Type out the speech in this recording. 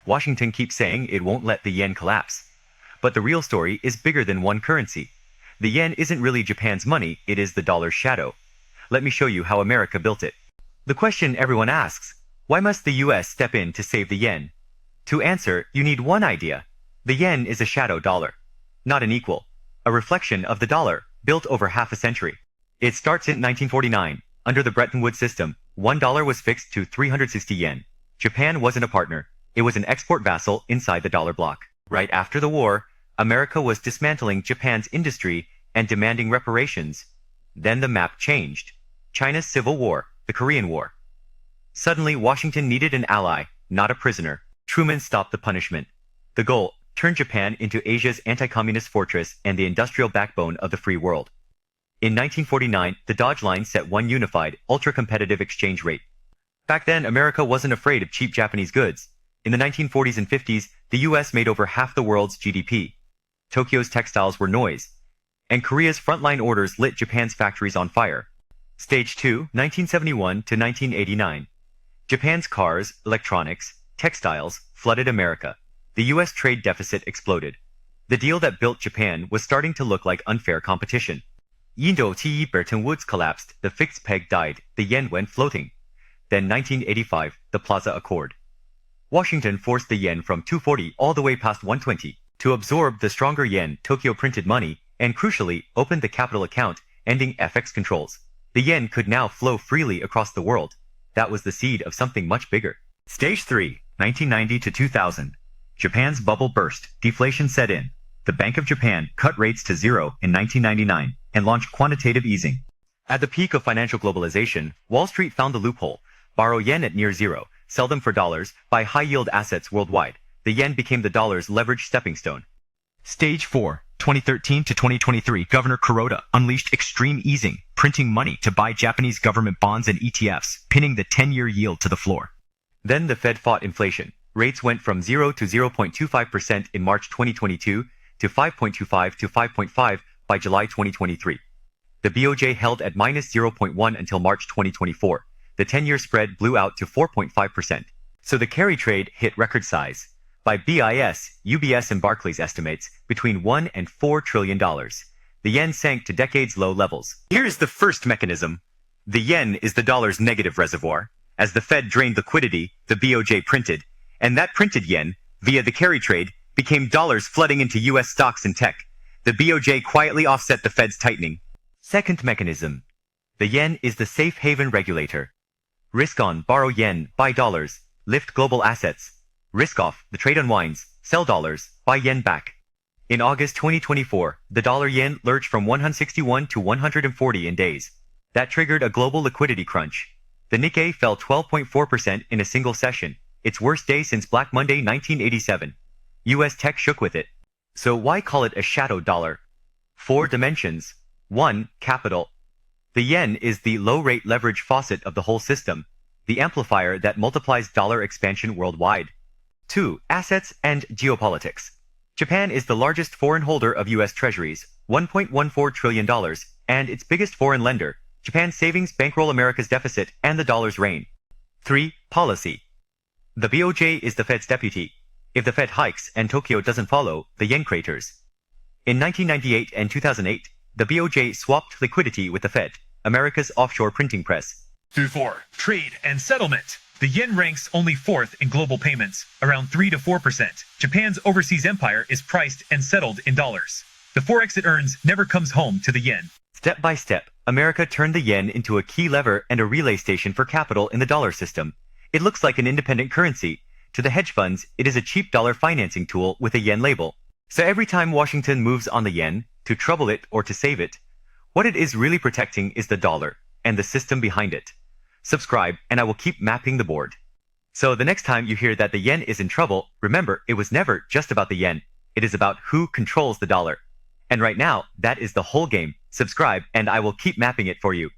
Washington keeps saying it won't let the yen collapse. But the real story is bigger than one currency. The yen isn't really Japan's money, it is the dollar's shadow. Let me show you how America built it. The question everyone asks, why must the US step in to save the yen? To answer, you need one idea. The yen is a shadow dollar, not an equal, a reflection of the dollar, built over half a century. It starts in 1949. Under the Bretton Woods system, $1 was fixed to 360 yen. Japan wasn't a partner, it was an export vassal inside the dollar bloc. Right after the war, America was dismantling Japan's industry and demanding reparations. Then the map changed. China's Civil War, the Korean War. Suddenly, Washington needed an ally, not a prisoner. Truman stopped the punishment. The goal, turn Japan into Asia's anti-communist fortress and the industrial backbone of the free world. In 1949, the Dodge Line set one unified, ultra-competitive exchange rate. Back then, America wasn't afraid of cheap Japanese goods. In the 1940s and 50s, the US made over half the world's GDP. Tokyo's textiles were noise, and Korea's frontline orders lit Japan's factories on fire. Stage 2, 1971 to 1989. Japan's cars, electronics, textiles flooded America. The US trade deficit exploded. The deal that built Japan was starting to look like unfair competition. Indo-Te Bretton Woods collapsed, the fixed peg died, the yen went floating. Then 1985, the Plaza Accord. Washington forced the yen from 240 all the way past 120. To absorb the stronger yen, Tokyo printed money, and crucially, opened the capital account, ending FX controls. The yen could now flow freely across the world. That was the seed of something much bigger. Stage 3, 1990 to 2000. Japan's bubble burst, deflation set in. The Bank of Japan cut rates to zero in 1999 and launched quantitative easing. At the peak of financial globalization, Wall Street found the loophole. Borrow yen at near zero, sell them for dollars, buy high-yield assets worldwide. The yen became the dollar's leveraged stepping stone. Stage 4, 2013 to 2023, Governor Kuroda unleashed extreme easing, printing money to buy Japanese government bonds and ETFs, pinning the 10-year yield to the floor. Then the Fed fought inflation. Rates went from 0 to 0.25% in March 2022 to 5.25 to 5.5 by July 2023. The BOJ held at minus 0.1 until March 2024. The 10-year spread blew out to 4.5%. So the carry trade hit record size. By BIS, UBS and Barclays estimates, between $1 and $4 trillion. The yen sank to decades-low levels. Here's the first mechanism. The yen is the dollar's negative reservoir. As the Fed drained liquidity, the BOJ printed, and that printed yen, via the carry trade, became dollars flooding into US stocks and tech. The BOJ quietly offset the Fed's tightening. Second mechanism. The yen is the safe haven regulator. Risk on, borrow yen, buy dollars, lift global assets. Risk off, the trade unwinds, sell dollars, buy yen back. In August 2024, the dollar-yen lurched from 161 to 140 in days. That triggered a global liquidity crunch. The Nikkei fell 12.4% in a single session, its worst day since Black Monday 1987. US tech shook with it. So why call it a shadow dollar? 4 dimensions. 1. Capital. The yen is the low-rate leverage faucet of the whole system, the amplifier that multiplies dollar expansion worldwide. 2. Assets and geopolitics. Japan is the largest foreign holder of U.S. treasuries, $1.14 trillion, and its biggest foreign lender. Japan's savings bankroll America's deficit and the dollar's reign. 3. Policy. The BOJ is the Fed's deputy. If the Fed hikes and Tokyo doesn't follow, the yen craters. In 1998 and 2008, the BOJ swapped liquidity with the Fed, America's offshore printing press. Through 4. Trade and settlement. The yen ranks only 4th in global payments, around 3 to 4%. Japan's overseas empire is priced and settled in dollars. The forex it earns never comes home to the yen. Step by step, America turned the yen into a key lever and a relay station for capital in the dollar system. It looks like an independent currency. To the hedge funds, it is a cheap dollar financing tool with a yen label. So every time Washington moves on the yen, to trouble it or to save it, what it is really protecting is the dollar and the system behind it. Subscribe, and I will keep mapping the board. So the next time you hear that the yen is in trouble, remember, it was never just about the yen. It is about who controls the dollar. And right now, that is the whole game. Subscribe, and I will keep mapping it for you.